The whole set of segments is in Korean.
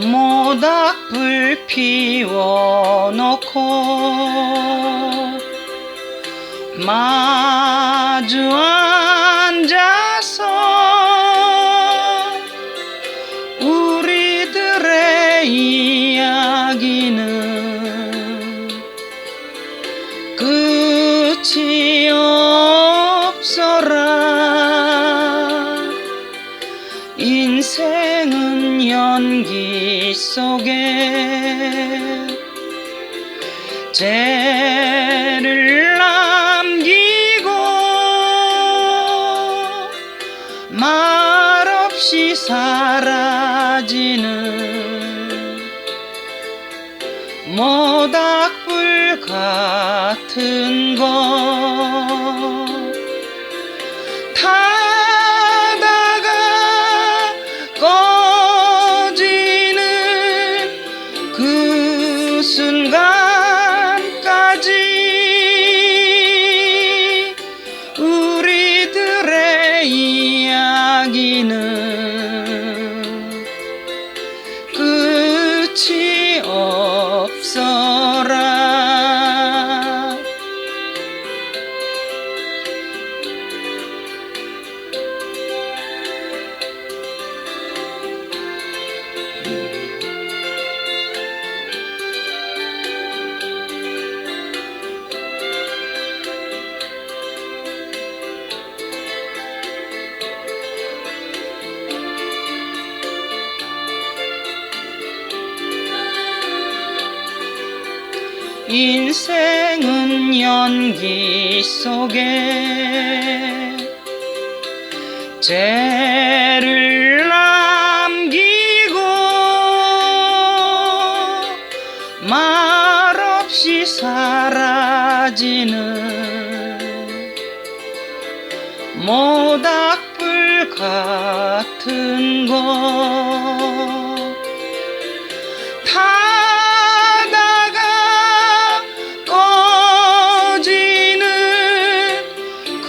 모닥불 피워놓고 마주 앉아서 우리들의 이야기는 끝이 없어라. 인생은 연기 속에 죄를 남기고 말없이 사라지는 모닥불 같은 것. 타다가 꺼지는 그 순간까지 우리들의 이야기는 끝이 없어라. 인생은 연기 속에 죄를 남기고 말없이 사라지는 모닥불 같은 것.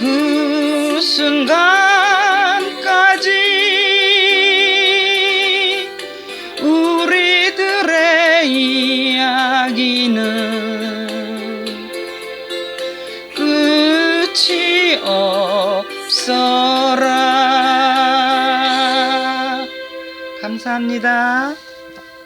그 순간까지 우리들의 이야기는 끝이 없어라. 감사합니다.